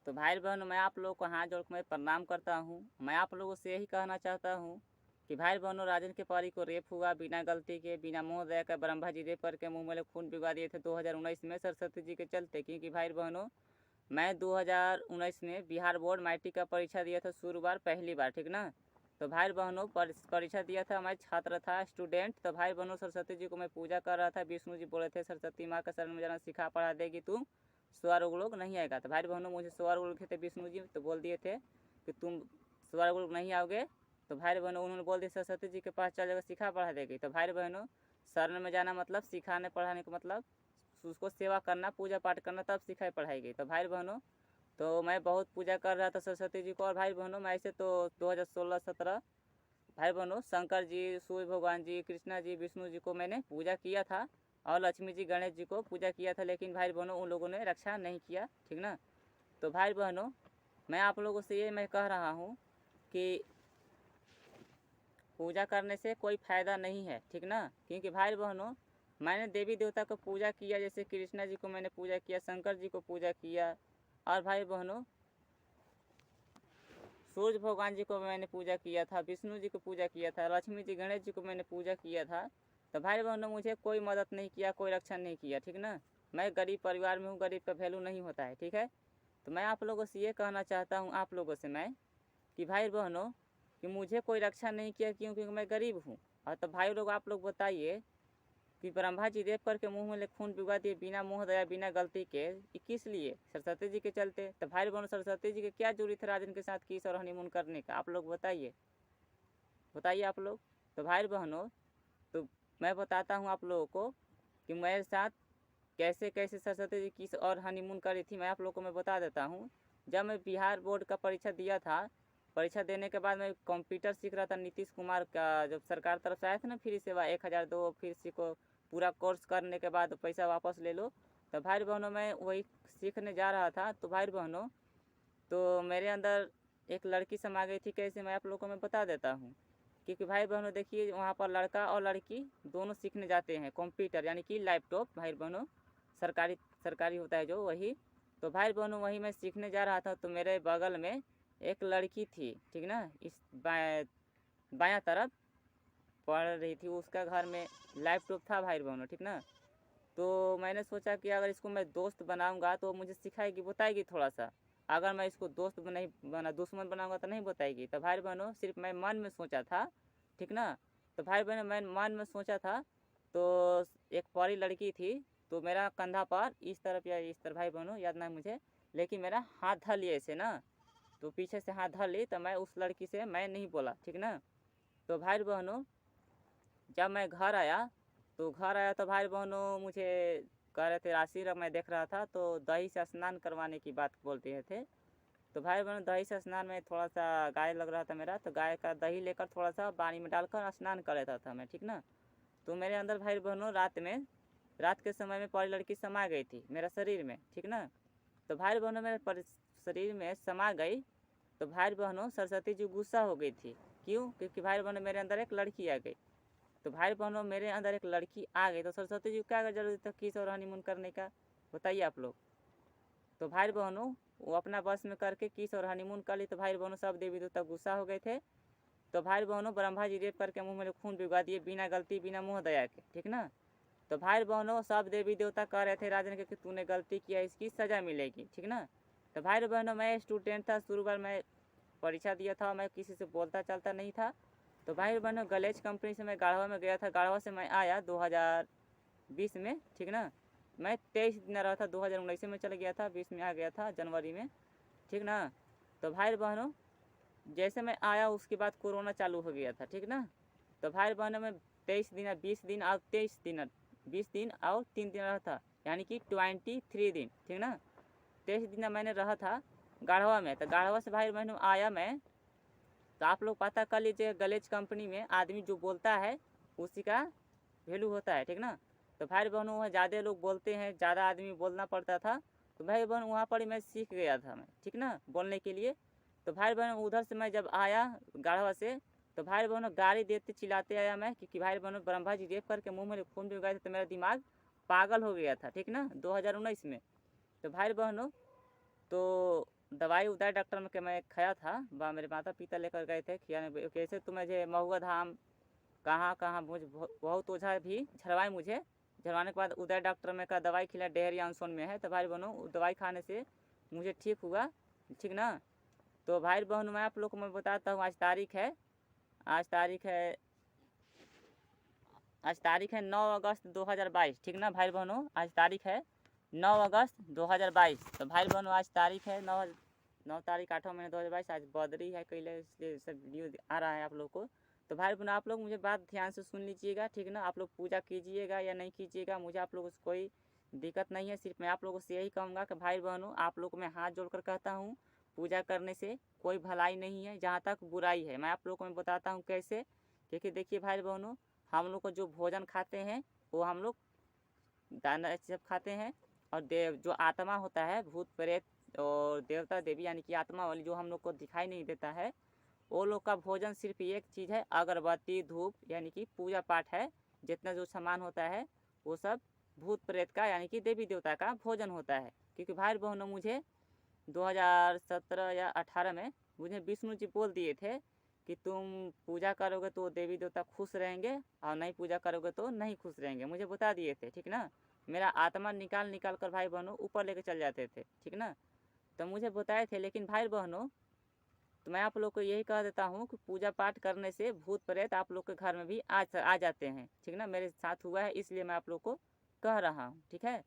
तो भाई बहनों, मैं आप लोगों को हाथ जोड़ के मैं प्रणाम करता हूँ। मैं आप लोगों से यही कहना चाहता हूँ कि भाई बहनों, राजन के परी को रेप हुआ बिना गलती के, बिना मुँह दया के। ब्रह्मा जी रेप करके मुँह में खून पिघला दिए थे 2019 में सरस्वती जी के चलते। क्योंकि भाई बहनों, मैं 2019 में बिहार बोर्ड मैट्रिक का परीक्षा दिया था शुरुआर पहली बार, ठीक ना। तो भाई बहनों, परीक्षा दिया था, मैं छात्र था, स्टूडेंट। तो भाई बहनों, सरस्वती जी को मैं पूजा कर रहा था। विष्णु जी बोले थे सरस्वती माँ का शरण में जाना सिखा पढ़ा देगी तू, स्वर्ग लोग नहीं आएगा। तो भाई बहनों, मुझे स्वर्ग लोग थे विष्णु जी, तो बोल दिए थे कि तुम स्वर्ग लोग नहीं आओगे। तो भाई बहनों, उन्होंने बोल दिया सरस्वती जी के पास चलेगा सिखा पढ़ा देगी। तो भाई बहनों, शरण में जाना मतलब सिखाने पढ़ाने का मतलब उसको सेवा करना, पूजा पाठ करना, तब सिखाई पढ़ाई गई। तो भाई बहनों, तो मैं बहुत पूजा कर रहा था सरस्वती जी को। और भाई बहनों, मैं ऐसे तो 2016-17 भाई बहनों शंकर जी, सूर्य भगवान जी, कृष्णा जी, विष्णु जी को मैंने पूजा किया था, और लक्ष्मी जी, गणेश जी को पूजा किया था। लेकिन भाई बहनों, उन लोगों ने रक्षा नहीं किया, ठीक ना। तो भाई बहनों, मैं आप लोगों से ये मैं कह रहा हूँ कि पूजा करने से कोई फ़ायदा नहीं है, ठीक ना। क्योंकि भाई बहनों, मैंने देवी देवता को पूजा किया, जैसे कृष्णा जी को मैंने पूजा किया, शंकर जी को पूजा किया, और भाई बहनों सूर्य भगवान जी को मैंने पूजा किया था, विष्णु जी को पूजा किया था, लक्ष्मी जी, गणेश जी को मैंने पूजा किया था। तो भाई बहनों, मुझे कोई मदद नहीं किया, कोई रक्षा नहीं किया, ठीक ना। मैं गरीब परिवार में हूँ, गरीब का वैल्यू नहीं होता है, ठीक है। तो मैं आप लोगों से ये कहना चाहता हूँ, आप लोगों से मैं, कि भाई बहनों, कि मुझे कोई रक्षा नहीं किया क्योंकि मैं गरीब हूँ। और तो भाई लोग, आप लोग बताइए कि ब्रह्मा जी रेप करके मुंह में खून पिघला दिए बिना मुँह दया, बिना गलती के, ये किस लिए? सरस्वती जी के चलते। तो भाई बहनों, सरस्वती जी के क्या जरूरी थे राजन के साथ किस और हनीमून करने का? आप लोग बताइए, बताइए आप लोग। तो भाई बहनों, तो मैं बताता हूँ आप लोगों को कि मेरे साथ कैसे कैसे सरस्वती जी किस और हनीमून करी थी। मैं आप लोग को मैं बता देता हूँ। जब मैं बिहार बोर्ड का परीक्षा दिया था, परीक्षा देने के बाद मैं कंप्यूटर सीख रहा था, नीतीश कुमार का जब सरकार तरफ से आया था ना फ्री सेवा 1000 दो, फिर सीखो, पूरा कोर्स करने के बाद पैसा वापस ले लो। तो भाई बहनों, मैं वही सीखने जा रहा था। तो भाई बहनों, तो मेरे अंदर एक लड़की समा गई थी। कैसे? मैं आप लोगों को मैं बता देता हूँ। क्योंकि भाई बहनों देखिए, वहाँ पर लड़का और लड़की दोनों सीखने जाते हैं कंप्यूटर, यानी कि लैपटॉप। भाई बहनों, सरकारी सरकारी होता है जो, वही। तो भाई बहनों, वही मैं सीखने जा रहा था। तो मेरे बगल में एक लड़की थी, ठीक ना, इस बायां तरफ पढ़ रही थी। उसका घर में लैपटॉप था भाई बहनों, ठीक ना। तो मैंने सोचा कि अगर इसको मैं दोस्त बनाऊंगा तो मुझे सिखाएगी, बताएगी थोड़ा सा। अगर मैं इसको दोस्त नहीं बना, दुश्मन बनाऊंगा तो नहीं बताएगी। तो भाई बहनों, सिर्फ मैं मन में सोचा था, ठीक ना। तो भाई बहनों, मैं मन में सोचा था। तो एक परी लड़की थी, तो मेरा कंधा पर इस तरफ या इस तरफ, भाई बहनों याद ना मुझे, लेकिन मेरा हाथ धर लिए ऐसे ना। तो पीछे से हाथ धर ली, तो मैं उस लड़की से मैं नहीं बोला, ठीक ना। तो भाई बहनों, जब मैं घर आया, तो घर आया तो भाई बहनों मुझे कह रहे थे राशि रख, मैं देख रहा था तो दही से स्नान करवाने की बात बोलते थे। तो भाई बहनों, दही से स्नान में थोड़ा सा गाय लग रहा था मेरा, तो गाय का दही लेकर थोड़ा सा पानी में डालकर स्नान कर लेता था मैं, ठीक ना। तो मेरे अंदर भाई बहनों रात के समय में परी लड़की समा गई थी मेरा शरीर में, ठीक ना। तो भाई बहनों, मेरे शरीर में समा गई। तो भाई बहनों, सरस्वती जी गुस्सा हो गई थी। क्यों? क्योंकि भाई बहनों, मेरे अंदर एक लड़की आ गई। तो भाई बहनों, मेरे अंदर एक लड़की आ गई, तो सरस्वती जी को क्या जरूरत था किस और हनीमून करने का? बताइए आप लोग। तो भाई बहनों, वो अपना बस में करके किस और हनीमून कर ली। तो भाई बहनों, सब देवी देवता गुस्सा हो गए थे। तो भाई बहनों, ब्रह्मा जी रेप करके मुंह में खून भिगवा दिए बिना गलती, बिना मुँह दया के, ठीक ना। तो भाई बहनों, सब देवी देवता कह रहे थे राजन के कि तूने गलती किया, इसकी सज़ा मिलेगी, ठीक ना। तो भाई बहनों, मैं स्टूडेंट था, शुरू बार मैं परीक्षा दिया था, मैं किसी से बोलता चलता नहीं था। तो भाई बहनों, गलेज कंपनी से मैं गाढ़वा में गया था। गाढ़वा से मैं आया 2020 में, ठीक ना। मैं 23 दिन रहा था, 2019 में चल गया था, 20 में आ गया था जनवरी में, ठीक ना। तो भाई बहनों, जैसे मैं आया उसके बाद कोरोना चालू हो गया था, ठीक ना। तो भाई बहनों, मैं 23 दिन, 20 दिन और 23 दिन, 20 दिन और 3 दिन रहा था, यानी कि 23 दिन, ठीक ना। 23 दिन मैंने रहा था गाढ़वा में। तो गाढ़वा से भाई बहनों आया मैं। तो आप लोग पता कर लीजिए, गलेज कंपनी में आदमी जो बोलता है उसी का वैल्यू होता है, ठीक ना। तो भाई बहनों, वहाँ ज़्यादा लोग बोलते हैं, ज़्यादा आदमी बोलना पड़ता था। तो भाई बहन, वहाँ पर ही मैं सीख गया था मैं, ठीक ना, बोलने के लिए। तो भाई बहन, उधर से मैं जब आया गाढ़वा से, तो भाई बहनों गाड़ी देते चिल्लाते आया मैं, क्योंकि भाई बहनों ब्रह्मा जी रेप करके मुँह में खून भी गए थे। तो मेरा दिमाग पागल हो गया था, ठीक ना, 2019 में। तो भाई बहनों, तो दवाई उदय डॉक्टर में के मैं खाया था, मेरे माता पिता लेकर गए थे खियाने, कैसे तो मुझे महुआ धाम कहाँ कहाँ मुझे बहुत ओझा भी झड़वाए मुझे। झड़वाने के बाद उदय डॉक्टर में का दवाई खिलाया, डेहरी आंसोन में है। तो भाई बहनों दवाई खाने से मुझे ठीक हुआ, ठीक ना। तो भाई बहनों मैं आप लोग को मैं बताता हूँ, आज तारीख है 9 अगस्त 2022, ठीक ना भाई बहनों। आज तारीख है 9 अगस्त 2022। तो भाई बहनों आज तारीख है 9 तारीख 8वां महीना 2022। आज बदरी है कैले, इसलिए सब वीडियो आ रहा है आप लोग को। तो भाई बहनों आप लोग मुझे बात ध्यान से सुन लीजिएगा, ठीक ना। आप लोग पूजा कीजिएगा या नहीं कीजिएगा, मुझे आप लोगों से कोई दिक्कत नहीं है। सिर्फ मैं आप लोगों से यही कहूँगा कि भाई बहनों आप लोग को मैं हाथ जोड़कर कहता हूँ, पूजा करने से कोई भलाई नहीं है, जहाँ तक बुराई है। मैं आप लोग को मैं बताता हूँ कैसे। क्योंकि देखिए भाई बहनों, हम लोग को जो भोजन खाते हैं वो हम लोग दाना सब खाते हैं। और देव जो आत्मा होता है, भूत प्रेत और देवता देवी यानी कि आत्मा वाली जो हम लोग को दिखाई नहीं देता है, वो लोग का भोजन सिर्फ एक चीज़ है, अगरबत्ती धूप यानी कि पूजा पाठ है। जितना जो सामान होता है वो सब भूत प्रेत का यानी कि देवी देवता का भोजन होता है। क्योंकि भाई बहनों मुझे 2017 या 18 में मुझे विष्णु जी बोल दिए थे कि तुम पूजा करोगे तो देवी देवता खुश रहेंगे और नहीं पूजा करोगे तो नहीं खुश रहेंगे, मुझे बता दिए थे, ठीक ना। मेरा आत्मा निकाल निकाल कर भाई बहनों ऊपर लेके चल जाते थे, ठीक ना। तो मुझे बताए थे। लेकिन भाई बहनों तो मैं आप लोग को यही कह देता हूँ कि पूजा पाठ करने से भूत प्रेत आप लोग के घर में भी आ जाते हैं, ठीक ना। मेरे साथ हुआ है इसलिए मैं आप लोग को कह रहा हूँ, ठीक है।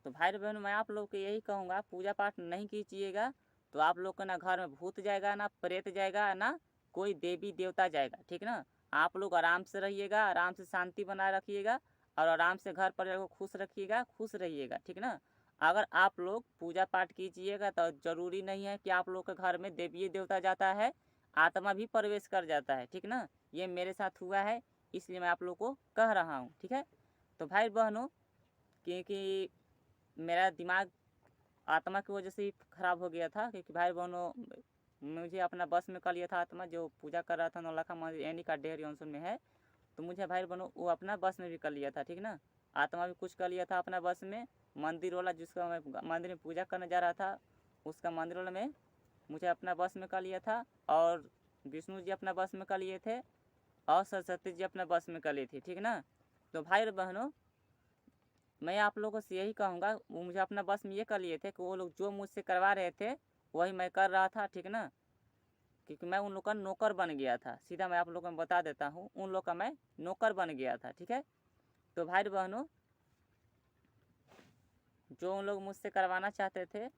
तो भाई बहनों मैं आप लोग को यही कहूँगा, पूजा पाठ नहीं कीजिएगा तो आप लोग का ना घर में भूत जाएगा, ना प्रेत जाएगा, ना कोई देवी देवता जाएगा, ठीक ना। आप लोग आराम से रहिएगा, आराम से शांति बनाए रखिएगा और आराम से घर परिवार को खुश रखिएगा, खुश रहिएगा, ठीक ना। अगर आप लोग पूजा पाठ कीजिएगा तो ज़रूरी नहीं है कि आप लोग के घर में देवी देवता जाता है, आत्मा भी प्रवेश कर जाता है, ठीक ना। ये मेरे साथ हुआ है इसलिए मैं आप लोग को कह रहा हूँ, ठीक है। तो भाई बहनों क्योंकि मेरा दिमाग आत्मा की वजह से ही ख़राब हो गया था, क्योंकि भाई बहनों मुझे अपना बस में कर लिया था आत्मा, जो पूजा कर रहा था नौलखा मंदिर यानी का डेहरी अंशन में है। तो मुझे भाई बहनों वो अपना बस में भी कर लिया था, ठीक ना। आत्मा भी कुछ कर लिया था अपना बस में। मंदिर वाला जिसका मैं मंदिर में पूजा करने जा रहा था, उसका मंदिर वाला में मुझे अपना बस में कर लिया था। और विष्णु जी अपना बस में कर लिए थे और सरस्वती जी अपना बस में कर ली थी, ठीक ना। तो भाई बहनों मैं आप लोगों से यही कहूँगा, वो मुझे अपना बस में ये कर लिए थे कि वो लोग जो मुझसे करवा रहे थे वही मैं कर रहा था, ठीक ना। क्योंकि मैं उन लोग का नौकर बन गया था, सीधा मैं आप लोगों को बता देता हूँ, उन लोग का मैं नौकर बन गया था, ठीक है। तो भाई बहनों जो उन लोग मुझसे करवाना चाहते थे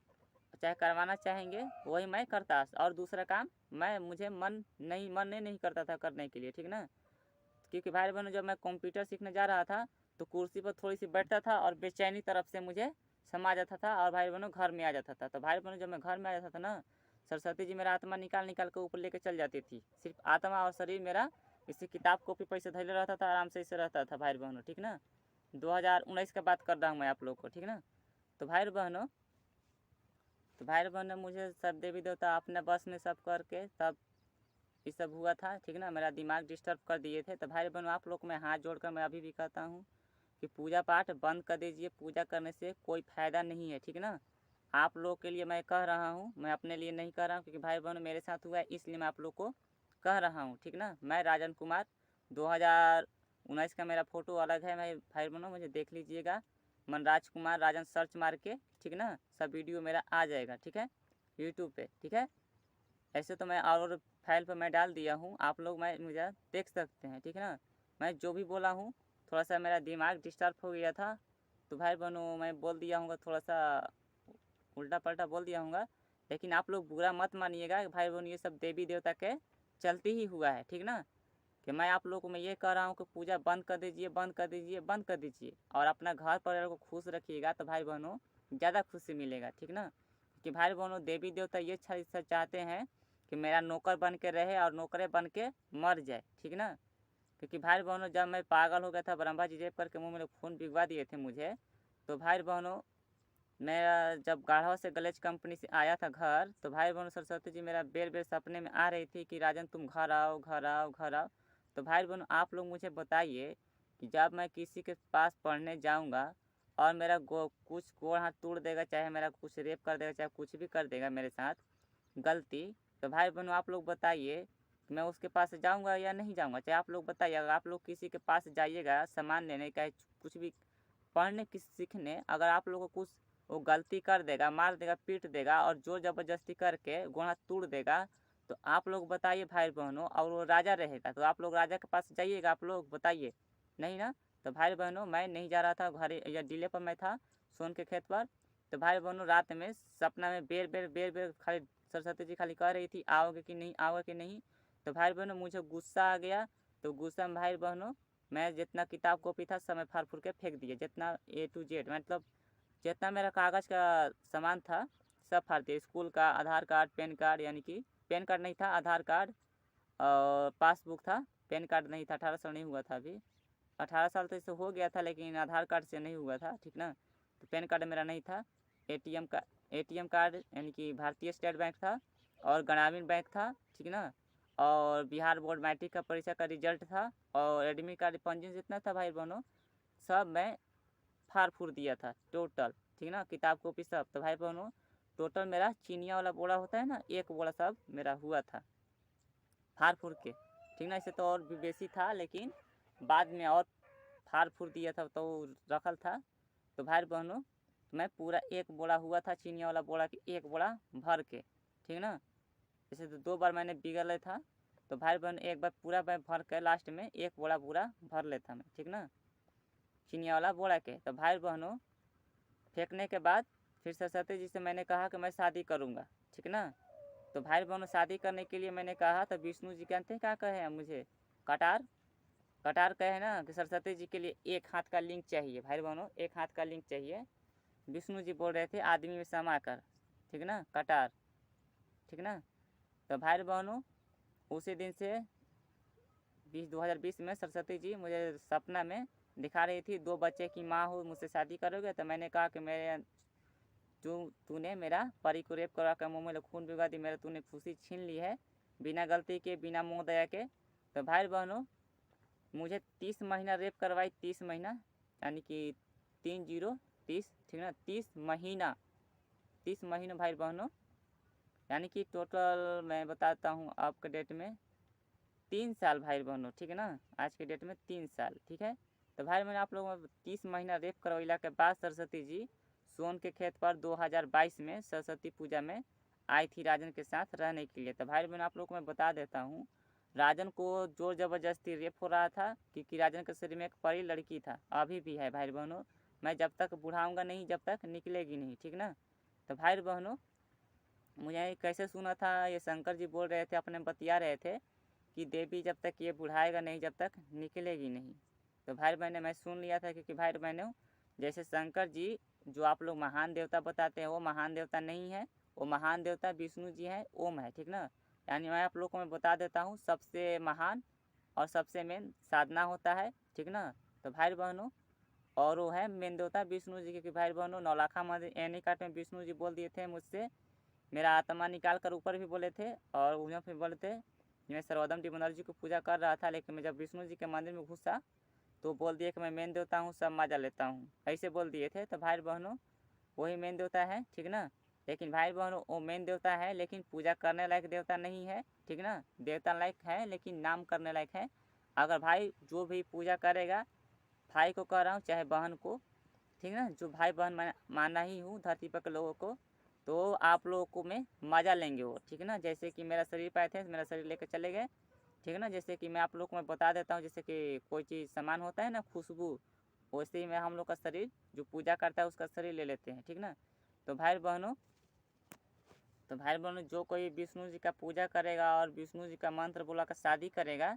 चाहे करवाना चाहेंगे वही मैं करता, और दूसरा काम मुझे मन नहीं करता था करने के लिए, ठीक ना। क्योंकि भाई बहनों जब मैं कंप्यूटर सीखने जा रहा था तो कुर्सी पर थोड़ी सी बैठता था और बेचैनी तरफ से मुझे समा जाता था और भाई बहनों घर में आ जाता था। तो भाई बहनों जब मैं घर में आ जाता था ना, सरस्वती जी मेरा आत्मा निकाल निकाल कर ऊपर लेके चल जाती थी। सिर्फ आत्मा और शरीर मेरा इसी किताब कॉपी पर से धैले रहता था, आराम से इसे रहता था भाई बहनों, ठीक ना। 2019 का बात कर रहा हूँ मैं आप लोग को, ठीक ना। तो भाई बहनों मुझे सब देवी देवता अपने बस में सब करके तब ये सब हुआ था, ठीक ना। मेरा दिमाग डिस्टर्ब कर दिए थे। तो भाई बहनों आप लोग को मैं हाथ जोड़कर मैं अभी भी कहता हूँ कि पूजा पाठ बंद कर दीजिए, पूजा करने से कोई फ़ायदा नहीं है, ठीक ना। आप लोग के लिए मैं कह रहा हूँ, मैं अपने लिए नहीं कह रहा हूँ, क्योंकि भाई बहनों मेरे साथ हुआ है इसलिए मैं आप लोग को कह रहा हूँ, ठीक ना। मैं राजन कुमार 2019 का मेरा फ़ोटो अलग है, मैं भाई बहनों मुझे देख लीजिएगा, मनराज कुमार राजन सर्च मार के, ठीक ना। सब वीडियो मेरा आ जाएगा, ठीक है, यूट्यूब पे, ठीक है। ऐसे तो मैं और फाइल पर मैं डाल दिया हूँ, आप लोग मुझे देख सकते हैं, ठीक है ना। मैं जो भी बोला हूँ थोड़ा सा मेरा दिमाग डिस्टर्ब हो गया था तो भाई बहनों मैं बोल दिया हूँगा, थोड़ा सा उल्टा पल्टा बोल दिया हूँगा। लेकिन आप लोग बुरा मत मानिएगा भाई बहनों, ये सब देवी देवता के चलते ही हुआ है, ठीक ना। कि मैं आप लोगों को मैं ये कह रहा हूँ कि पूजा बंद कर दीजिए, बंद कर दीजिए, बंद कर दीजिए और अपना घर परिवार को खुश रखिएगा तो भाई बहनों ज़्यादा खुशी मिलेगा, ठीक ना। कि भाई बहनों देवी देवता ये चाहते हैं कि मेरा नौकर बन के रहे और नौकरे बन के मर जाए, ठीक ना। क्योंकि भाई बहनों जब मैं पागल हो गया था, ब्रह्मा जी जेब करके मुँह में खून भिगवा दिए थे मुझे। तो भाई बहनों मेरा जब गाढ़वा से गलेज कंपनी से आया था घर, तो भाई बहनों सरस्वती जी मेरा बेर बेर सपने में आ रही थी कि राजन तुम घर आओ, घर आओ, घर आओ। तो भाई बहनों आप लोग मुझे बताइए कि जब मैं किसी के पास पढ़ने जाऊंगा और मेरा कुछ गोड़ हाथ तोड़ देगा, चाहे मेरा कुछ रेप कर देगा, चाहे कुछ भी कर देगा मेरे साथ गलती, तो भाई बहनों आप लोग बताइए कि मैं उसके पास जाऊंगा या नहीं जाऊंगा। चाहे आप लोग बताइए, अगर आप लोग किसी के पास जाइएगा सामान लेने का, कुछ भी पढ़ने की सीखने, अगर आप लोगों को कुछ वो गलती कर देगा, मार देगा, पीट देगा और जोर ज़बरदस्ती करके गोड़ हाथ तोड़ देगा, तो आप लोग बताइए भाई बहनों, और वो राजा रहेगा तो आप लोग राजा के पास जाइएगा, आप लोग बताइए नहीं ना। तो भाई बहनों मैं नहीं जा रहा था घर या डीले पर, मैं था सोन के खेत पर। तो भाई बहनों रात में सपना में बेर बेर बेर बेर खाली सरस्वती जी खाली कह रही थी आओगे कि नहीं, आओगे कि नहीं। तो भाई बहनों मुझे गुस्सा आ गया। तो गुस्सा में भाई बहनों मैं जितना किताब कॉपी था सब मैं फाड़ फूड़ के फेंक दिया, जितना A to Z मतलब जितना मेरा कागज़ का सामान था सब फाड़ दिया। स्कूल का आधार कार्ड, पैन कार्ड, यानी कि पैन कार्ड नहीं था, आधार कार्ड और पासबुक था। पैन कार्ड नहीं था, 18 साल नहीं हुआ था अभी। 18 साल तो इससे हो गया था लेकिन आधार कार्ड से नहीं हुआ था, ठीक ना। तो पैन कार्ड मेरा नहीं था। एटीएम कार्ड यानी कि भारतीय स्टेट बैंक था और ग्रामीण बैंक था, ठीक ना। और बिहार बोर्ड मैट्रिक का परीक्षा का रिजल्ट था और एडमिट कार्ड पंजीयन जितना था भाई बहनों सब मैं फाड़ फूड़ दिया था टोटल, ठीक ना। किताब कॉपी सब। तो भाई बहनों टोटल मेरा चीनिया वाला बोरा होता है ना, एक बोरा सब मेरा हुआ था फाड़ फूड़ के, ठीक ना। इससे तो और भी बेसी था लेकिन बाद में और फाड़ फूड़ दिया था तो रखल था। तो भाई बहनों मैं पूरा एक बोरा हुआ था चीनिया वाला बोरा की, एक बोरा भर के, ठीक ना। जैसे तो 2 बार मैंने बिगड़ था, तो भाई बहन एक बार पूरा मैं भर के लास्ट में एक बोरा पूरा भर लेता मैं, ठीक ना, चीनिया वाला बोरा के। तो भाई बहनों फेंकने के बाद फिर सरस्वती जी से मैंने कहा कि मैं शादी करूँगा, ठीक ना। तो भाई बहनों शादी करने के लिए मैंने कहा तो विष्णु जी जानते हैं क्या कहे हैं मुझे, कटार कटार कहे ना कि सरस्वती जी के लिए एक हाथ का लिंक चाहिए। भाई बहनों एक हाथ का लिंक चाहिए, विष्णु जी बोल रहे थे आदमी में समा कर, ठीक ना, कटार, ठीक ना। तो भाई बहनों उसी दिन से 2020 में सरस्वती जी मुझे सपना में दिखा रही थी, 2 बच्चे की माँ हो, मुझसे शादी करोगे। तो मैंने कहा कि मेरे तूने मेरा परी को रेप करवा कर मुँह में खून भिगा दी, मेरा तूने खुशी छीन ली है बिना गलती के, बिना मोह दया के। तो भाई बहनों मुझे 30 महीना रेप करवाई, 30 महीना यानी कि 30 ठीक ना, 30 महीना भाई बहनों, यानी कि टोटल मैं बताता हूँ आपके डेट में 3 साल भाई बहनों, ठीक है ना। आज के डेट में 3 साल, ठीक है। तो भाई मैंने आप लोगों में 30 महीना रेप करवैला के बाद सरस्वती जी सोन के खेत पर 2022 में सरस्वती पूजा में आई थी राजन के साथ रहने के लिए। तो भाई बहन आप लोग को मैं बता देता हूँ, राजन को जोर ज़बरदस्ती रेप हो रहा था क्योंकि राजन के शरीर में एक परी लड़की था, अभी भी है भाई बहनों। मैं जब तक बुढ़ाऊँगा नहीं, जब तक निकलेगी नहीं, ठीक ना। तो भाई बहनों मुझे कैसे सुना था, ये शंकर जी बोल रहे थे, अपने बतिया रहे थे कि देवी जब तक ये बुढ़ाएगा नहीं जब तक निकलेगी नहीं। तो भाई बहने मैं सुन लिया था क्योंकि भाई बहनों जैसे शंकर जी जो आप लोग महान देवता बताते हैं वो महान देवता नहीं है, वो महान देवता विष्णु जी हैं, ओम है, ठीक ना। यानी मैं आप लोग को मैं बता देता हूँ सबसे महान और सबसे मेन साधना होता है, ठीक ना। तो भाई बहनों और वो है मेन देवता विष्णु जी, क्योंकि भाई बहनों नौलाखा मंदिर एनी काट में विष्णु जी बोल दिए थे मुझसे मेरा आत्मा निकाल कर ऊपर भी बोले थे और उन्हें फिर बोले थे। मैं सर्वोदम टिमोनर जी को पूजा कर रहा था लेकिन मैं जब विष्णु जी के मंदिर में घुसा तो बोल दिए कि मैं मेन देवता हूँ, सब मजा लेता हूँ, ऐसे बोल दिए थे। तो भाई बहनों वही मेन देवता है, ठीक ना। लेकिन भाई बहनों वो मेन देवता है लेकिन पूजा करने लायक देवता नहीं है, ठीक ना। देवता लायक है लेकिन नाम करने लायक है। अगर भाई जो भी पूजा करेगा, भाई को कह रहा हूँ चाहे बहन को, ठीक ना, जो भाई बहन मैं माना ही हूँ धरती पर के लोगों को, तो आप लोगों को में मज़ा लेंगे वो, ठीक है ना। जैसे कि मेरा शरीर पाए थे मेरा शरीर लेकर चले गए, ठीक है ना। जैसे कि मैं आप लोग को मैं बता देता हूँ, जैसे कि कोई चीज़ सामान होता है ना खुशबू, वैसे ही मैं हम लोग का शरीर जो पूजा करता है उसका शरीर ले लेते हैं, ठीक ना। तो भाई बहनों तो भाई बहनों जो कोई विष्णु जी का पूजा करेगा और विष्णु जी का मंत्र बोला कर शादी करेगा,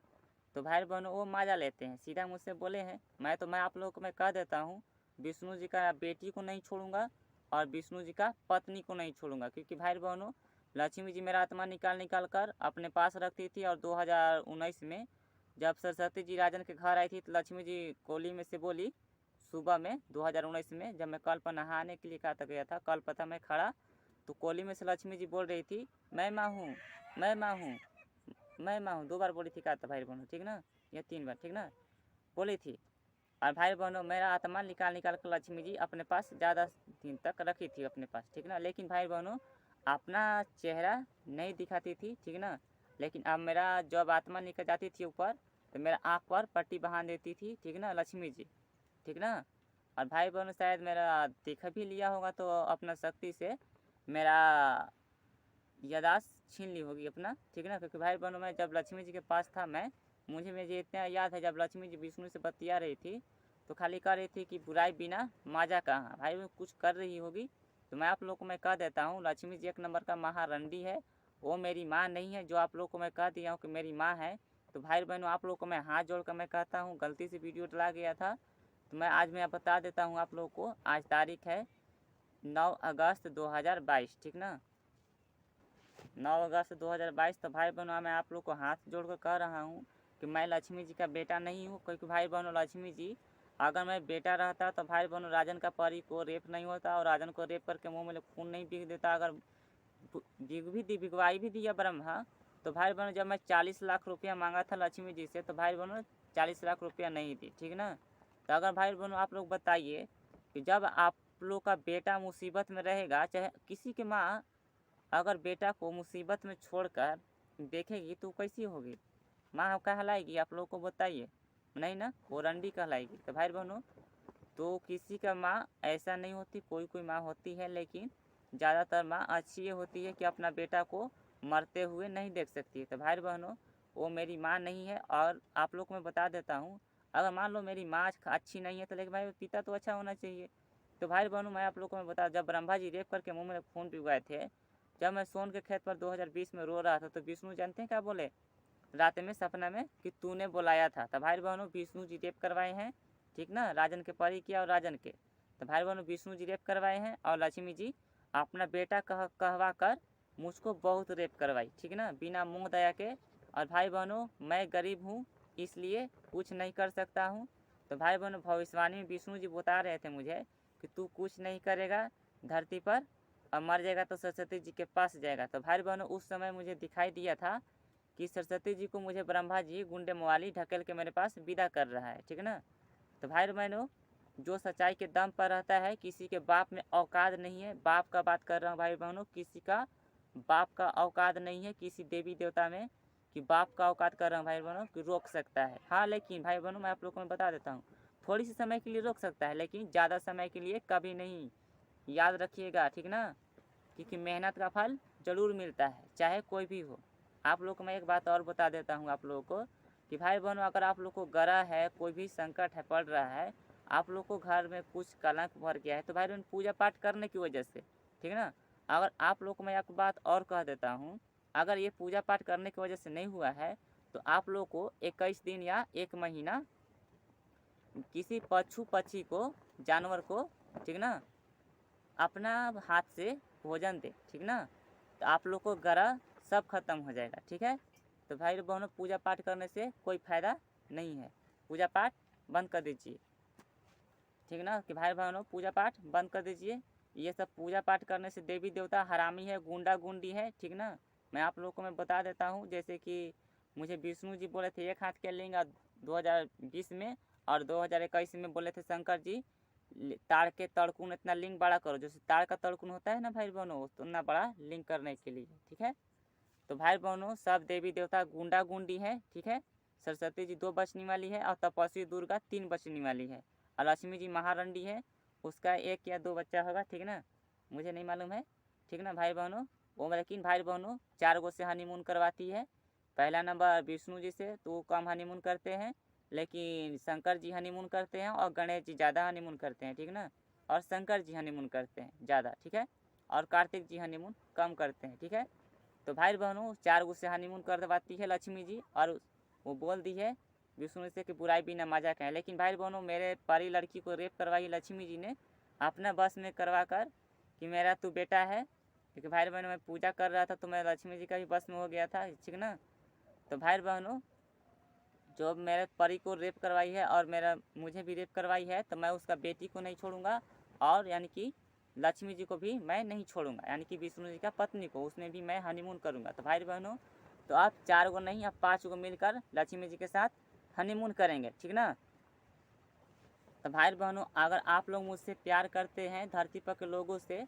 तो भाई बहनों वो मजा लेते हैं। सीधा मुझसे बोले हैं, मैं आप लोगों को मैं कह देता हूँ विष्णु जी का बेटी को नहीं छोड़ूंगा और विष्णु जी का पत्नी को नहीं छोड़ूंगा, क्योंकि भाई बहनों लक्ष्मी जी मेरा आत्मा निकाल निकाल कर अपने पास रखती थी। और 2019 में जब सरस्वती जी राजन के घर आई थी तो लक्ष्मी जी कोली में से बोली सुबह में 2019 में, जब मैं कल पर नहाने के लिए कहा था गया था, कल पर था मैं खड़ा, तो कोली में से लक्ष्मी जी बोल रही थी मैं माँ हूँ, मैं माँ हूँ, मैं माँ हूँ, 2 बार बोली थी कहा था भाई बहनों, ठीक ना, या 3 बार, ठीक ना, बोली थी। और भाई बहनों मेरा आत्मा निकाल निकाल कर लक्ष्मी जी अपने पास ज़्यादा दिन तक रखी थी अपने पास, ठीक ना। लेकिन भाई बहनों अपना चेहरा नहीं दिखाती थी, ठीक ना। लेकिन अब मेरा जब आत्मा निकल जाती थी ऊपर तो मेरा आँख पर पट्टी बांध देती थी, ठीक ना लक्ष्मी जी, ठीक ना। और भाई बहनों शायद मेरा देख भी लिया होगा तो अपना शक्ति से मेरा यादाश्त छीन ली होगी अपना, ठीक ना। क्योंकि भाई बहनों मैं जब लक्ष्मी जी के पास था मुझे इतना याद है जब लक्ष्मी जी विष्णु से बतिया रही थी तो खाली कह रही थी कि बुराई बिना माजा कहाँ। भाई वो कुछ कर रही होगी तो मैं आप लोग को मैं कह देता हूँ लक्ष्मी जी एक नंबर का महारंडी है, वो मेरी माँ नहीं है जो आप लोग को मैं कह दिया हूँ कि मेरी माँ है। तो भाई बहनों आप लोग को मैं हाथ जोड़ कर मैं कहता हूँ, गलती से वीडियो डला गया था तो मैं बता देता हूँ आप लोग को। आज तारीख है 9 अगस्त 2022, ठीक ना, 9 अगस्त 2022। तो भाई बहनों मैं आप लोग को हाथ जोड़कर कह रहा हूँ कि मैं लक्ष्मी जी का बेटा नहीं हूँ। क्योंकि भाई बहनों लक्ष्मी जी अगर मैं बेटा रहता तो भाई बहनों राजन का परी को रेप नहीं होता और राजन को रेप करके मुँह में खून नहीं बिक देता। अगर बिगवाई भी दिया ब्रह्मा तो भाई बहनों जब मैं 40 लाख रुपया मांगा था लक्ष्मी जी से तो भाई बहनों 40 लाख रुपया नहीं दी, ठीक ना। तो अगर भाई बहनों आप लोग बताइए कि जब आप लोग का बेटा मुसीबत में रहेगा, चाहे किसी के माँ अगर बेटा को मुसीबत में छोड़कर देखेगी तो कैसी होगी, माँ कहलाएगी आप लोग को बताइए, नहीं ना, वो रंडी कहलाएगी। तो भाई बहनों तो किसी का माँ ऐसा नहीं होती, कोई कोई माँ होती है लेकिन ज़्यादातर माँ अच्छी ये होती है कि अपना बेटा को मरते हुए नहीं देख सकती है। तो भाई बहनों वो मेरी माँ नहीं है। और आप लोग को मैं बता देता हूँ अगर मान लो मेरी माँ अच्छी नहीं है तो लेकिन भाई पिता तो अच्छा होना चाहिए। तो भाई बहनों मैं आप लोग को मैं बता, जब ब्रह्मा जी रेप करके मुँह में खून पिघवाए थे, जब मैं सोन के खेत पर 2020 में रो रहा था तो विष्णु जानते हैं क्या बोले रात में सपना में कि तूने बुलाया था। तो भाई बहनों विष्णु जी रेप करवाए हैं, ठीक ना, राजन के परी किया और राजन के। तो भाई बहनों विष्णु जी रेप करवाए हैं और लक्ष्मी जी अपना बेटा कहवा कर मुझको बहुत रेप करवाई, ठीक ना, बिना मुँह दया के। और भाई बहनों मैं गरीब हूँ इसलिए कुछ नहीं कर सकता हूँ। तो भाई बहनों भविष्यवाणी में विष्णु जी बता रहे थे मुझे कि तू कुछ नहीं करेगा धरती पर और मर जाएगा तो सरस्वती जी के पास जाएगा। तो भाई बहनों उस समय मुझे दिखाई दिया था कि सरस्वती जी को मुझे ब्रह्मा जी गुंडे मवाली ढकेल के मेरे पास विदा कर रहा है, ठीक ना। तो भाई बहनों जो सच्चाई के दम पर रहता है, किसी के बाप में औकात नहीं है, बाप का बात कर रहा हूँ भाई बहनों, किसी का बाप का औकात नहीं है किसी देवी देवता में कि बाप का औकात कर रहा हूँ भाई बहनों कि रोक सकता है। हाँ लेकिन भाई बहनों मैं आप लोग को मैं बता देता हूँ थोड़ी सी समय के लिए रोक सकता है लेकिन ज़्यादा समय के लिए कभी नहीं, याद रखिएगा, ठीक ना। क्योंकि मेहनत का फल ज़रूर मिलता है चाहे कोई भी हो। आप लोग को मैं एक बात और बता देता हूँ आप लोगों को कि भाई बहनों अगर आप लोग को गरा है, कोई भी संकट है पड़ रहा है, आप लोग को घर में कुछ कलंक भर गया है तो भाई बहन पूजा पाठ करने की वजह से, ठीक ना। अगर आप लोग को मैं एक बात और कह देता हूँ, अगर ये पूजा पाठ करने की वजह से नहीं हुआ है तो आप लोग को 21 दिन या 1 महीना किसी पशु पक्षी को, जानवर को, ठीक ना, अपना हाथ से भोजन दे, ठीक ना। तो आप लोग को गरा सब खत्म हो जाएगा, ठीक है। तो भाई बहनों पूजा पाठ करने से कोई फ़ायदा नहीं है, पूजा पाठ बंद कर दीजिए, ठीक ना। कि भाई बहनों पूजा पाठ बंद कर दीजिए, ये सब पूजा पाठ करने से देवी देवता हरामी है, गुंडा गुंडी है, ठीक ना। मैं आप लोग को मैं बता देता हूँ जैसे कि मुझे विष्णु जी बोले थे एक हाथ के लिंग 2020 में और 2021 में बोले थे शंकर जी ताड़ के तड़कुन इतना लिंग बड़ा करो, जैसे ताड़ का तड़कुन होता है ना भाई बहनों उतना बड़ा लिंग करने के लिए, ठीक है। तो भाई बहनों सब देवी देवता गुंडा गुंडी है, ठीक है। सरस्वती जी 2 बचने वाली है और तपस्वी दुर्गा 3 बचने वाली है और लक्ष्मी जी महारंडी है, उसका 1 या 2 बच्चा होगा, ठीक ना, मुझे नहीं मालूम है, ठीक ना भाई बहनों। वो लेकिन भाई बहनों 4 गो से हनीमून करवाती है। पहला नंबर विष्णु जी से तो वो कम हनीमून करते हैं, लेकिन शंकर जी हनीमून करते हैं और गणेश जी ज़्यादा हनीमून करते हैं, ठीक ना। और शंकर जी हनीमून करते हैं ज़्यादा, ठीक है। और कार्तिक जी हनीमून कम करते हैं, ठीक है। तो भाई बहनों 4 गो से हनीमून करवाती है लक्ष्मी जी और वो बोल दी है विष्णु से कि बुराई भी न मजाक है। लेकिन भाई बहनों मेरे परी लड़की को रेप करवाई लक्ष्मी जी ने अपना बस में करवा कर कि मेरा तू बेटा है, क्योंकि भाई बहनों मैं पूजा कर रहा था तो मैं लक्ष्मी जी का भी बस में हो गया था, ठीक ना। तो भाई बहनों जो मेरे परी को रेप करवाई है और मुझे भी रेप करवाई है तो मैं उसका बेटी को नहीं छोड़ूंगा और यानी कि लक्ष्मी जी को भी मैं नहीं छोड़ूंगा, यानी कि विष्णु जी का पत्नी को उसमें भी मैं हनीमून करूंगा। तो भाई बहनों तो आप 4 गो नहीं आप 5 गो मिलकर लक्ष्मी जी के साथ हनीमून करेंगे, ठीक ना। तो भाई बहनों, अगर आप लोग मुझसे प्यार करते हैं धरती पर के लोगों से,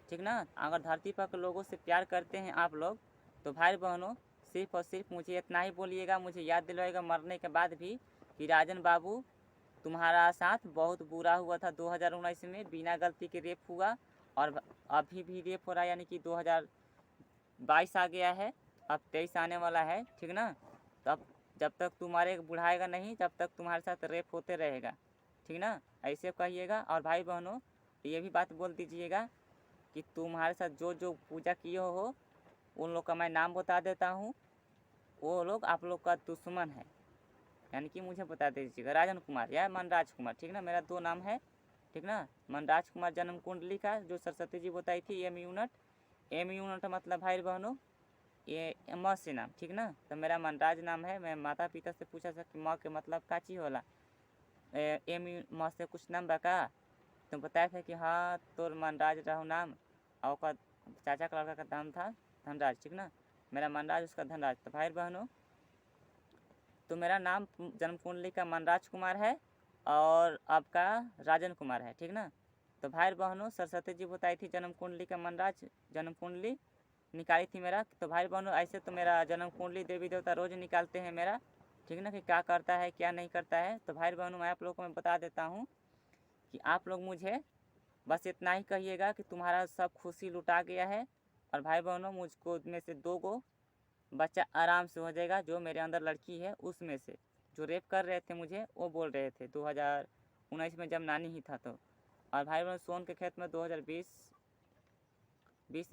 ठीक ना, अगर धरती पर के लोगों से प्यार करते हैं आप लोग, तो भाई बहनों सिर्फ और सिर्फ मुझे इतना ही बोलिएगा, मुझे याद दिलवाएगा मरने के बाद भी कि राजन बाबू तुम्हारा साथ बहुत बुरा हुआ था 2019 में, बिना गलती के रेप हुआ और अभी भी रेप हो रहा है, यानी कि 2022 आ गया है, अब 23 आने वाला है, ठीक ना। तब जब तक तुम्हारे बुढ़ाएगा नहीं तब तक तुम्हारे साथ रेप होते रहेगा, ठीक ना, ऐसे कहिएगा। और भाई बहनों ये भी बात बोल दीजिएगा कि तुम्हारे साथ जो जो पूजा किए हो उन लोग का मैं नाम बता देता हूँ, वो लोग आप लोग का दुश्मन है, यानी कि मुझे बता दीजिएगा राजन कुमार या मनराज कुमार, ठीक ना, मेरा 2 नाम है, ठीक ना। मनराज कुमार जन्म कुंडली का जो सरस्वती जी बताई थी एम यूनिट मतलब भाई बहनों ये म से नाम, ठीक ना। तो मेरा मनराज नाम है। मैं माता पिता से पूछा था कि माँ के मतलब का चीज़ होला, एम म से कुछ नाम बका, तो बताया था कि हाँ तोर मनराज रहो नाम, और का चाचा का लड़का का नाम था धनराज, ठीक ना, मेरा मनराज उसका धनराज। तो भाई बहनों तो मेरा नाम जन्म कुंडली का मनराज कुमार है और आपका राजन कुमार है, ठीक ना। तो भाई बहनों सरस्वती जी बताई थी जन्म कुंडली का मनराज, जन्म कुंडली निकाली थी मेरा। तो भाई बहनों ऐसे तो मेरा जन्म कुंडली देवी देवता रोज़ निकालते हैं मेरा, ठीक ना, कि क्या करता है क्या नहीं करता है। तो भाई बहनों मैं आप लोगों को मैं बता देता हूँ कि आप लोग मुझे बस इतना ही कहिएगा कि तुम्हारा सब खुशी लुटा गया है, और भाई बहनों मुझको में से 2 गो बच्चा आराम से हो जाएगा। जो मेरे अंदर लड़की है उसमें से जो रेप कर रहे थे मुझे वो बोल रहे थे 2019 में जब नानी ही था तो। और भाई बहनों सोन के खेत में 2020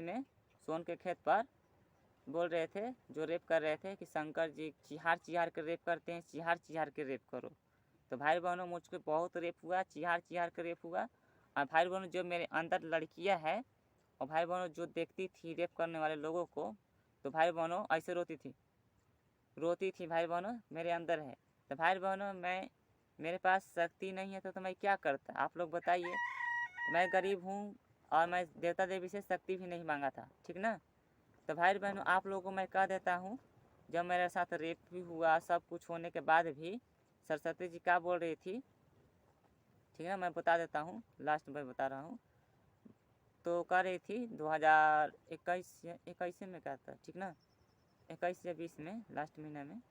में सोन के खेत पर बोल रहे थे जो रेप कर रहे थे कि शंकर जी चिहार चिहार के रेप करते हैं, चिहार चिहार के रेप करो। तो भाई बहनों मुझको बहुत रेप हुआ, चिहार चिहार के रेप हुआ। और भाई बहनों जो मेरे अंदर लड़कियां हैं और भाई बहनों जो देखती थी रेप करने वाले लोगों को, तो भाई बहनों ऐसे रोती थी भाई बहनों मेरे अंदर है। तो भाई बहनों मेरे पास शक्ति नहीं है तो मैं क्या करता, आप लोग बताइए। मैं गरीब हूँ और मैं देवता देवी से शक्ति भी नहीं मांगा था, ठीक ना। तो भाई बहनों आप लोगों को मैं कह देता हूँ, जब मेरे साथ रेप भी हुआ सब कुछ होने के बाद भी सरस्वती जी क्या बोल रही थी, ठीक है, मैं बता देता हूँ, लास्ट में बता रहा हूँ। तो कह रही थी 2021 में क्या था, ठीक ना, 21 या 20 में लास्ट महीना में,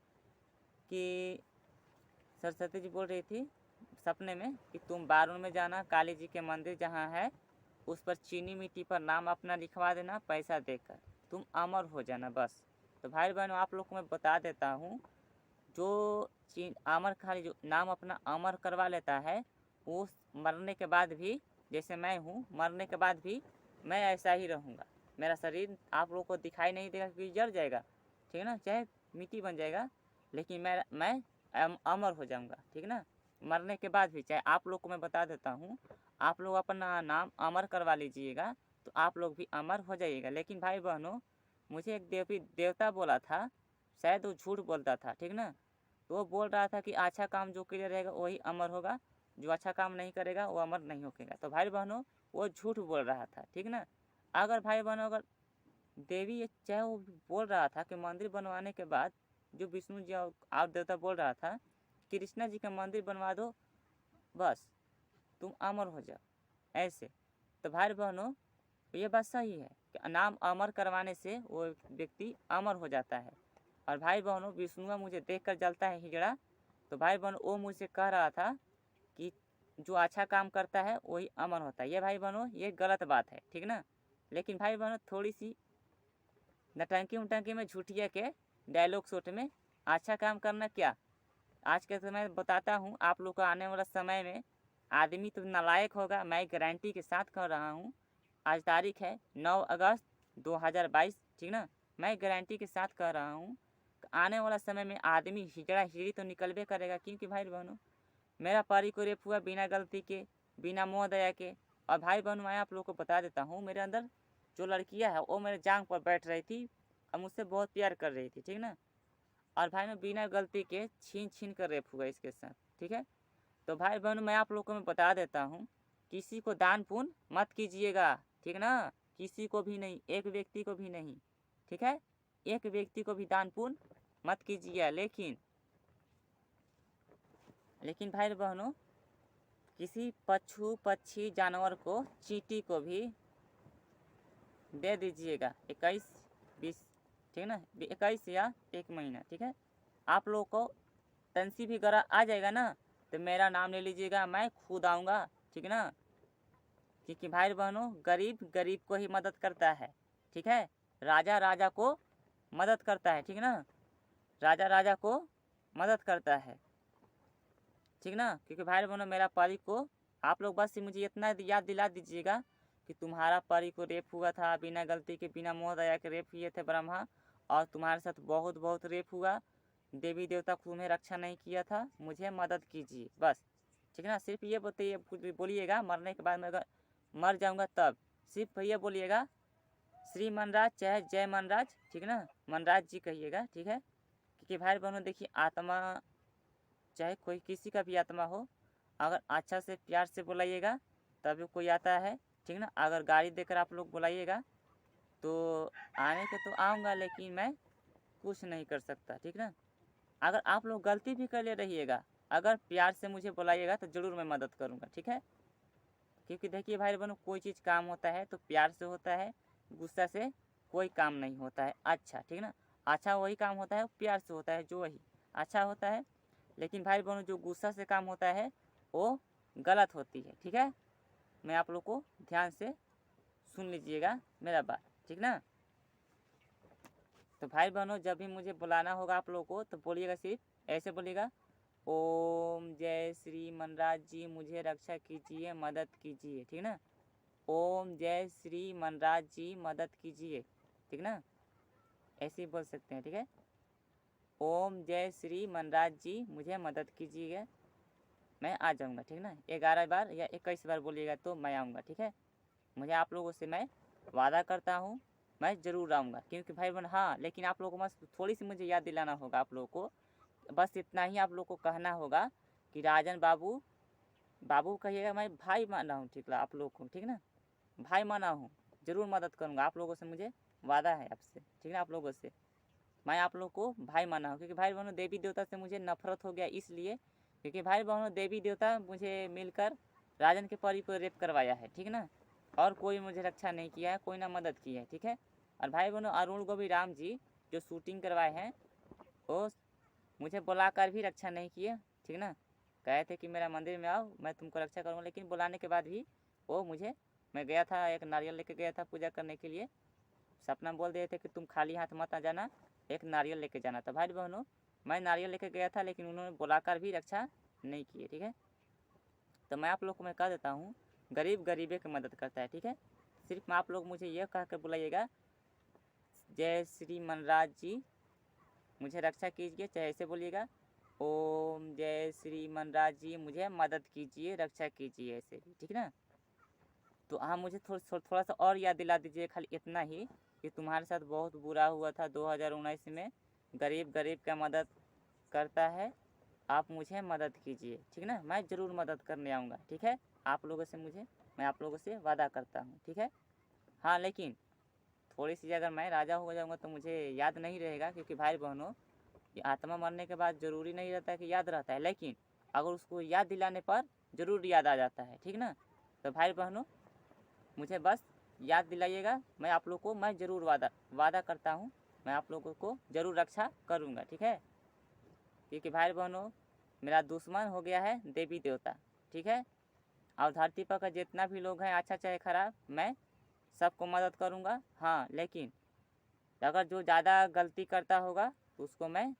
कि सरस्वती जी बोल रही थी सपने में कि तुम बारून में जाना, काली जी के मंदिर जहाँ है उस पर चीनी मिट्टी पर नाम अपना लिखवा देना, पैसा देकर तुम अमर हो जाना बस। तो भाई बहनों आप लोग को मैं बता देता हूँ, जो अमर खाली जो नाम अपना अमर करवा लेता है वो मरने के बाद भी, जैसे मैं हूँ मरने के बाद भी मैं ऐसा ही रहूँगा। मेरा शरीर आप लोगों को दिखाई नहीं देगा कि जल जाएगा, ठीक है ना, चाहे मिट्टी बन जाएगा, लेकिन मैं अमर हो जाऊँगा, ठीक ना, मरने के बाद भी। चाहे आप लोग को मैं बता देता हूँ, आप लोग अपना नाम अमर करवा लीजिएगा तो आप लोग भी अमर हो जाइएगा। लेकिन भाई बहनों मुझे एक देवता बोला था, शायद वो झूठ बोलता था, ठीक ना, तो वो बोल रहा था कि अच्छा काम जो किया रहेगा वही अमर होगा, जो अच्छा काम नहीं करेगा वो अमर नहीं होगा। तो भाई बहनों वो झूठ बोल रहा था, ठीक ना। अगर भाई बहनों अगर देवी चाहे वो बोल रहा था कि मंदिर बनवाने के बाद जो विष्णु जी और देवता बोल रहा था कृष्णा जी का मंदिर बनवा दो बस तुम अमर हो जाओ ऐसे। तो भाई बहनों ये बात सही है कि नाम अमर करवाने से वो व्यक्ति अमर हो जाता है। और भाई बहनों विष्णु मुझे देखकर जलता है हिजड़ा, तो भाई बहनों वो मुझसे कह रहा था कि जो अच्छा काम करता है वही अमर होता है। ये भाई बहनों ये गलत बात है, ठीक ना। लेकिन भाई बहनों थोड़ी सी नटंकी उटंकी में झूठिया के डायलॉग शूट में अच्छा काम करना क्या, आज के समय बताता हूँ आप लोग को, आने वाला समय में आदमी तो नालायक होगा, मैं गारंटी के साथ कह रहा हूँ। आज तारीख है 9 अगस्त 2022, ठीक ना, मैं गारंटी के साथ कह रहा हूँ आने वाला समय में आदमी हिजड़ा हिजड़ी तो निकलबे करेगा। क्योंकि भाई बहनों मेरा परी को रेप हुआ बिना गलती के, बिना मोह दया के। और भाई बहनों मैं आप लोग को बता देता हूँ, मेरे अंदर जो लड़कियाँ है वो मेरे जांग पर बैठ रही थी और मुझसे बहुत प्यार कर रही थी, ठीक ना। और भाई मैं बिना गलती के छीन छीन कर रेप हुआ इसके साथ, ठीक है। तो भाई बहनों मैं आप लोग को मैं बता देता हूँ, किसी को दान पुण्य मत कीजिएगा, ठीक ना, किसी को भी नहीं, एक व्यक्ति को भी नहीं, ठीक है, एक व्यक्ति को भी दान पुण्य मत कीजिए। लेकिन भाई बहनों किसी पशु पक्षी जानवर को चींटी को भी दे दीजिएगा 21-20, ठीक है ना, 21 या 1 महीना, ठीक है। आप लोगों को टंसी भी गरा आ जाएगा ना तो मेरा नाम ले लीजिएगा, मैं खुद आऊँगा, ठीक है ना। क्योंकि भाई बहनों गरीब गरीब को ही मदद करता है, ठीक है। राजा राजा को मदद करता है, ठीक है ना, राजा राजा को मदद करता है, ठीक ना। क्योंकि भाई बहनों मेरा परी को आप लोग बस मुझे इतना याद दिला दीजिएगा कि तुम्हारा परी को रेप हुआ था, बिना गलती के बिना मोह दया के रेप किए थे ब्रह्मा, और तुम्हारे साथ बहुत बहुत रेप हुआ, देवी देवता तुम्हें रक्षा नहीं किया था, मुझे मदद कीजिए बस, ठीक है ना। सिर्फ ये बताइए, बोलिएगा मरने के बाद मैं अगर मर जाऊंगा तब सिर्फ ये बोलिएगा श्री मनराज चाहे जय मनराज, ठीक है ना, मनराज जी कहिएगा, ठीक है। क्योंकि भाई बहनों देखिए आत्मा चाहे कोई किसी का भी आत्मा हो, अगर अच्छा से प्यार से बुलाइएगा तभी कोई आता है, ठीक ना। अगर गाड़ी देकर आप लोग बुलाइएगा तो आने के तो आऊँगा, लेकिन मैं कुछ नहीं कर सकता, ठीक ना। अगर आप लोग गलती भी कर ले रहिएगा, अगर प्यार से मुझे बुलाइएगा तो ज़रूर मैं मदद करूँगा, ठीक है। क्योंकि देखिए भाई बहनों कोई चीज़ काम होता है तो प्यार से होता है, गुस्सा से कोई काम नहीं होता है अच्छा, ठीक ना। अच्छा वही काम होता है प्यार से होता है जो वही अच्छा होता है, लेकिन भाई बहनों जो गुस्सा से काम होता है वो गलत होती है, ठीक है। मैं आप लोग को ध्यान से सुन लीजिएगा मेरा बात, ठीक ना। तो भाई बहनों जब भी मुझे बुलाना होगा आप लोगों को तो बोलिएगा, सिर्फ ऐसे बोलिएगा, ओम जय श्री मनराज जी मुझे रक्षा कीजिए मदद कीजिए, ठीक ना। ओम जय श्री मनराज जी मदद कीजिए, ठीक ना, ऐसे ही बोल सकते हैं, ठीक है। ओम जय श्री मनराज जी मुझे मदद कीजिए, मैं आ जाऊँगा, ठीक ना। 11 बार या 21 बार बोलिएगा तो मैं आऊँगा, ठीक है। मुझे आप लोगों से मैं वादा करता हूँ मैं ज़रूर आऊँगा, क्योंकि भाई बहन हाँ, लेकिन आप लोगों को बस थोड़ी सी मुझे याद दिलाना होगा आप लोगों को, बस इतना ही आप लोग को कहना होगा कि राजन बाबू, बाबू कहिएगा, मैं भाई माना हूँ, ठीक है आप लोग को, ठीक ना, भाई माना हूँ, ज़रूर मदद करूँगा आप लोगों से, मुझे वादा है आपसे, ठीक है, आप लोगों से मैं आप लोग को भाई माना हूँ। क्योंकि भाई बहनों देवी देवता से मुझे नफरत हो गया इसलिए क्योंकि भाई बहनों देवी देवता मुझे मिलकर राजन के परी को रेप करवाया है, ठीक ना, और कोई मुझे रक्षा नहीं किया है, कोई ना मदद की है, ठीक है। और भाई बहनों अरुण गोभी राम जी जो शूटिंग करवाए हैं वो मुझे बुलाकर भी रक्षा नहीं किए, ठीक ना। कहे थे कि मेरा मंदिर में आओ मैं तुमको रक्षा करूँगा, लेकिन बुलाने के बाद भी वो मुझे, मैं गया था एक नारियल लेके गया था पूजा करने के लिए, सपना बोल दिए थे कि तुम खाली हाथ मत आ जाना, एक नारियल लेके जाना था। भाई बहनों मैं नारियल लेके गया था लेकिन उन्होंने बुलाकर भी रक्षा नहीं किए, ठीक है। तो मैं आप लोग को मैं कह देता हूँ गरीब गरीबे की मदद करता है, ठीक है। सिर्फ आप लोग मुझे यह कह कर बुलाइएगा जय श्री मनराज जी मुझे रक्षा कीजिए, चाहे ऐसे बोलिएगा ओम जय श्री मनराज जी मुझे मदद कीजिए रक्षा कीजिए, ऐसे भी, ठीक ना। तो हाँ मुझे थोड़ा सा और याद दिला दीजिए, खाली इतना ही कि तुम्हारे साथ बहुत बुरा हुआ था 2019 में, गरीब गरीब का मदद करता है, आप मुझे मदद कीजिए, ठीक ना, मैं ज़रूर मदद करने आऊँगा, ठीक है। आप लोगों से मैं आप लोगों से वादा करता हूँ, ठीक है। हाँ लेकिन थोड़ी सी अगर मैं राजा हो जाऊँगा तो मुझे याद नहीं रहेगा, क्योंकि भाई बहनों ये आत्मा मरने के बाद ज़रूरी नहीं रहता कि याद रहता है, लेकिन अगर उसको याद दिलाने पर ज़रूर याद आ जाता है, ठीक ना। तो भाई बहनों मुझे बस याद दिलाइएगा, मैं आप लोग को मैं ज़रूर वादा करता हूँ मैं आप लोगों को ज़रूर रक्षा करूँगा, ठीक है। क्योंकि भाई बहनों मेरा दुश्मन हो गया है देवी देवता, ठीक है। और धरती पर का जितना भी लोग हैं अच्छा चाहे खराब मैं सबको मदद करूँगा, हाँ लेकिन अगर जो ज़्यादा गलती करता होगा तो उसको मैं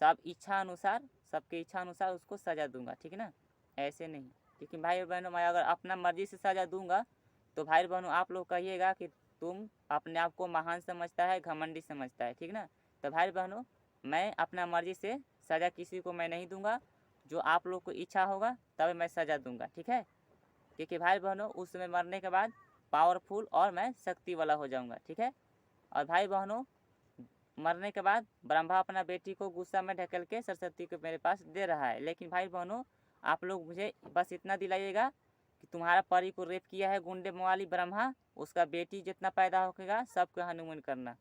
सबकी इच्छा अनुसार उसको सज़ा दूंगा, ठीक है ना, ऐसे नहीं। क्योंकि भाई बहनों मैं अगर अपना मर्जी से सज़ा दूंगा तो भाई बहनों आप लोग कहिएगा कि तुम अपने आप को महान समझता है, घमंडी समझता है, ठीक ना। तो भाई बहनों मैं अपना मर्जी से सज़ा किसी को मैं नहीं दूंगा, जो आप लोग को इच्छा होगा तब मैं सज़ा दूंगा, ठीक है। क्योंकि भाई बहनों उस समय मरने के बाद पावरफुल और मैं शक्ति वाला हो जाऊंगा, ठीक है। और भाई बहनों मरने के बाद ब्रह्मा अपना बेटी को गुस्सा में ढकेल के सरस्वती को मेरे पास दे रहा है, लेकिन भाई बहनों आप लोग मुझे बस इतना दिलाइएगा कि तुम्हारा परी को रेप किया है गुंडे मवाली ब्रह्मा, उसका बेटी जितना पैदा होगा सबको हनुमान करना।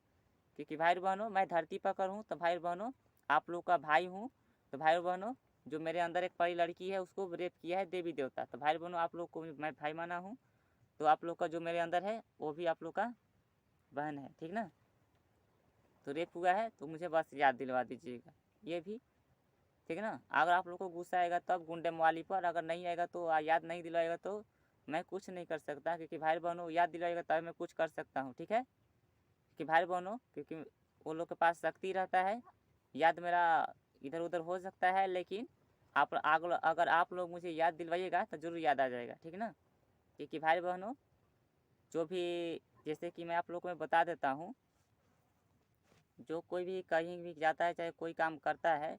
क्योंकि भाई बहनों मैं धरती पर हूँ तो भाई बहनों आप लोग का भाई हूँ, तो भाई बहनों जो मेरे अंदर एक परी लड़की है उसको रेप किया है देवी देवता। तो भाई बहनों आप लोग को मैं भाई माना हूँ, तो आप लोग का जो मेरे अंदर है वो भी आप लोग का बहन है, ठीक ना। तो रेप हुआ है तो मुझे बस याद दिलवा दीजिएगा ये भी, ठीक है ना। अगर आप लोग को गुस्सा आएगा तब गुंडे मवाली पर, अगर नहीं आएगा तो याद नहीं दिलवाएगा तो मैं कुछ नहीं कर सकता, क्योंकि भाई बहनों याद दिलवाएगा तब मैं कुछ कर सकता हूँ, ठीक है। कि भाई बहनों क्योंकि वो लोग के पास शक्ति रहता है, याद मेरा इधर उधर हो सकता है, लेकिन आप अगर आप लोग मुझे याद दिलवाइएगा तो ज़रूर याद आ जाएगा, ठीक है ना। क्योंकि भाई बहनों जो भी, जैसे कि मैं आप लोग को मैं बता देता हूँ, जो कोई भी कहीं भी जाता है चाहे कोई काम करता है,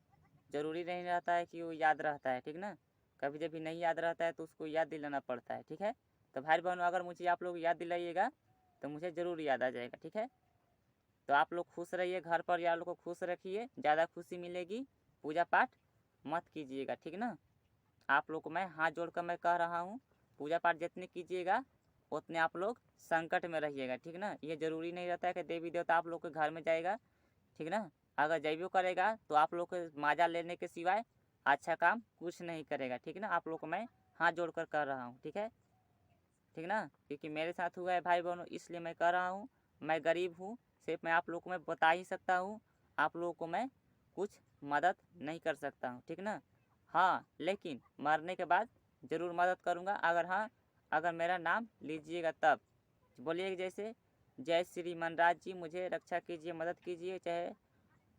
ज़रूरी नहीं रहता है कि वो याद रहता है, ठीक ना। कभी जब भी नहीं याद रहता है तो उसको याद दिलाना पड़ता है, ठीक है। तो भाई बहनों अगर मुझे आप लोग याद दिलाइएगा तो मुझे ज़रूर याद आ जाएगा, ठीक है। तो आप लोग खुश रहिए, घर पर यार लोग को खुश रखिए, ज़्यादा खुशी मिलेगी। पूजा पाठ मत कीजिएगा, ठीक ना। आप लोग को मैं हाथ जोड़कर मैं कह रहा हूँ, पूजा पाठ जितने कीजिएगा उतने आप लोग संकट में रहिएगा, ठीक ना। ये ज़रूरी नहीं रहता है कि देवी देवता आप लोग के घर में जाएगा, ठीक ना। अगर जैबो करेगा तो आप लोग के माजा लेने के सिवाय अच्छा काम कुछ नहीं करेगा, ठीक ना। आप लोग को मैं हाथ जोड़कर कर रहा हूँ, ठीक है, ठीक ना। क्योंकि मेरे साथ हुआ है भाई बहनों, इसलिए मैं कर रहा हूँ। मैं गरीब हूँ, सिर्फ मैं आप लोग को मैं बता ही सकता हूँ, आप लोगों को मैं कुछ मदद नहीं कर सकता हूँ, ठीक ना। हाँ लेकिन मरने के बाद ज़रूर मदद करूँगा, अगर हाँ अगर मेरा नाम लीजिएगा तब बोलिए, जैसे जय श्री मनराज जी मुझे रक्षा कीजिए, मदद कीजिए, चाहे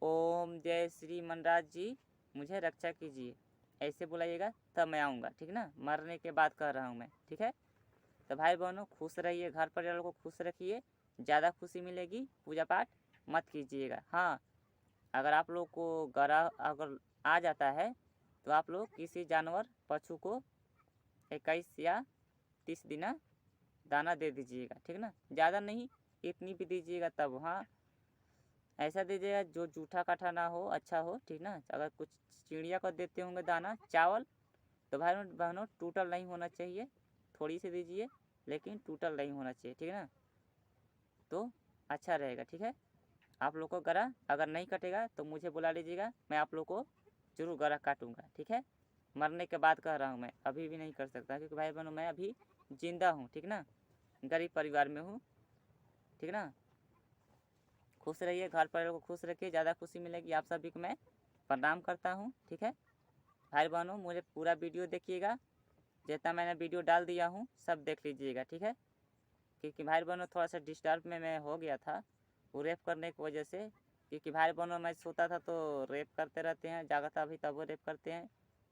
ओम जय श्री मनराज जी मुझे रक्षा कीजिए, ऐसे बुलाइएगा तब मैं आऊँगा, ठीक ना। मरने के बाद कर रहा हूँ मैं, ठीक है। तो भाई बहनों खुश रहिए, घर परिवार को खुश रखिए, ज़्यादा खुशी मिलेगी। पूजा पाठ मत कीजिएगा। हाँ अगर आप लोग को गरा अगर आ जाता है तो आप लोग किसी जानवर पशु को 21 या 30 दिन दाना दे दीजिएगा, ठीक ना। ज़्यादा नहीं, इतनी भी दीजिएगा तब, हाँ ऐसा दीजिएगा जो जूठा काठा ना हो, अच्छा हो, ठीक ना। अगर कुछ चिड़िया को देते होंगे दाना चावल तो भाई बहनों टूटल नहीं होना चाहिए, थोड़ी सी दीजिए लेकिन टूटल नहीं होना चाहिए, ठीक है ना। तो अच्छा रहेगा, ठीक है। आप लोग को गला अगर नहीं कटेगा तो मुझे बुला लीजिएगा, मैं आप लोग को जरूर गला काटूंगा, ठीक है। मरने के बाद कह रहा हूँ, मैं अभी भी नहीं कर सकता, क्योंकि भाई बहनों मैं अभी जिंदा हूँ, ठीक ना। गरीब परिवार में हूँ, ठीक ना। खुश रहिए, घर परिवार को खुश रखिए, ज़्यादा खुशी मिलेगी। आप सभी को मैं प्रणाम करता हूँ, ठीक है। भाई बहनों मुझे पूरा वीडियो देखिएगा, जितना मैंने वीडियो डाल दिया हूँ सब देख लीजिएगा, ठीक है। क्योंकि भाई बहनों थोड़ा सा डिस्टर्ब में मैं हो गया था वो रेप करने की वजह से, क्योंकि भाई बहनों मैं सोता था तो रेप करते रहते हैं, जागा था अभी तब वो रेप करते हैं।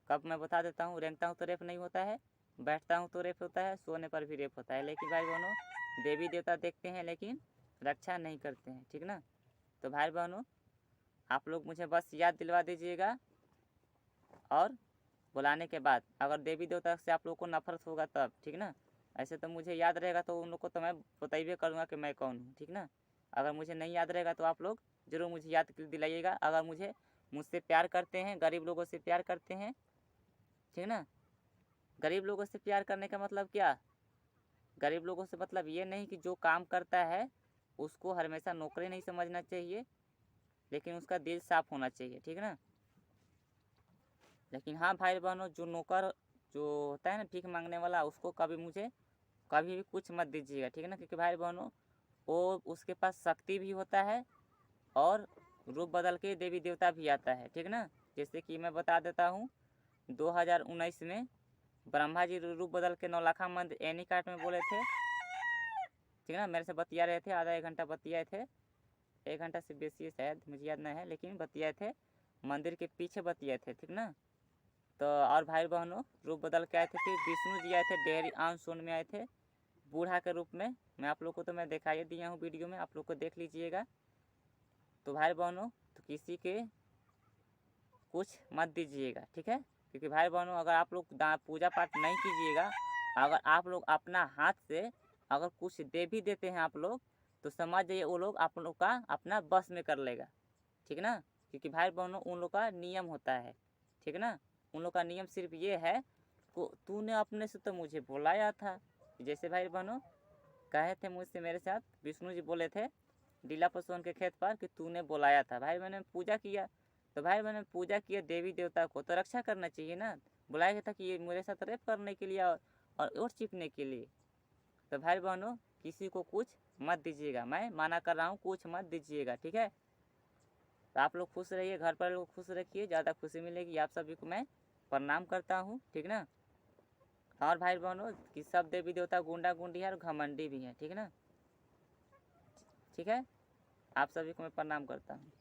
कब मैं बता देता हूँ, रेंगता हूँ तो रेप नहीं होता है, बैठता हूँ तो रेप होता है, सोने पर भी रेप होता है। लेकिन भाई बहनों देवी देवता देखते हैं लेकिन रक्षा नहीं करते हैं, ठीक ना। तो भाई बहनों आप लोग मुझे बस याद दिलवा दीजिएगा, और बुलाने के बाद अगर देवी देवता से आप लोग को नफरत होगा तब, ठीक ना। ऐसे तो मुझे याद रहेगा तो उन लोग को तो मैं बताइए करूँगा कि मैं कौन हूँ, ठीक ना। अगर मुझे नहीं याद रहेगा तो आप लोग ज़रूर मुझे याद दिलाइएगा। अगर मुझसे प्यार करते हैं, गरीब लोगों से प्यार करते हैं, ठीक ना। गरीब लोगों से प्यार करने का मतलब क्या, गरीब लोगों से मतलब ये नहीं कि जो काम करता है उसको हमेशा नौकरी नहीं समझना चाहिए, लेकिन उसका दिल साफ़ होना चाहिए, ठीक ना। लेकिन हाँ भाई बहनों जो नौकर जो होता है ना भीख मांगने वाला, उसको कभी भी कुछ मत दीजिएगा, ठीक है ना। क्योंकि भाई बहनों वो उसके पास शक्ति भी होता है और रूप बदल के देवी देवता भी आता है, ठीक ना। जैसे कि मैं बता देता हूँ 2019 में ब्रह्मा जी रूप बदल के नौलखा मंदिर एनी काट में बोले थे, ठीक है ना। मेरे से बतिया रहे थे, आधा 1 घंटा बतियाए थे, 1 घंटा से बेसी है शायद, मुझे याद नहीं है, लेकिन बतियाए थे, मंदिर के पीछे बतियाए थे, ठीक ना। तो और भाई बहनों रूप बदल के आए थे, फिर विष्णु जी आए थे, डेहरी आन सोन में आए थे बूढ़ा के रूप में। मैं आप लोग को तो मैं दिखाई दिया हूँ वीडियो में, आप लोग को देख लीजिएगा। तो भाई बहनों तो किसी के कुछ मत दीजिएगा, ठीक है। क्योंकि भाई बहनों अगर आप लोग पूजा पाठ नहीं कीजिएगा, अगर आप लोग अपना हाथ से अगर कुछ दे भी देते हैं आप लोग, तो समझ जाइए वो लोग आप लोग का अपना बस में कर लेगा, ठीक ना। क्योंकि भाई बहनों उन लोग का नियम होता है, ठीक ना। उन लोग का नियम सिर्फ ये है को तूने अपने से तो मुझे बुलाया था, जैसे भाई बहनों कहे थे मुझसे, मेरे साथ विष्णु जी बोले थे डीला पसोन के खेत पर कि तूने बुलाया था। भाई मैंने पूजा किया तो भाई मैंने पूजा किया देवी देवता को, तो रक्षा करना चाहिए ना। बुलाया गया था कि ये मेरे साथ रेप करने के लिए और वोट चिपने के लिए। तो भाई बहनों किसी को कुछ मत दीजिएगा, मैं माना कर रहा हूँ, कुछ मत दीजिएगा, ठीक है। तो आप लोग खुश रहिए, घर पर लोग खुश रखिए, ज़्यादा खुशी मिलेगी। आप सभी को मैं प्रणाम करता हूँ, ठीक ना। और भाई बहनों कि सब देवी देवता गुंडा गुंडी है और घमंडी भी हैं, ठीक है ना। ठीक है, आप सभी को मैं प्रणाम करता हूँ।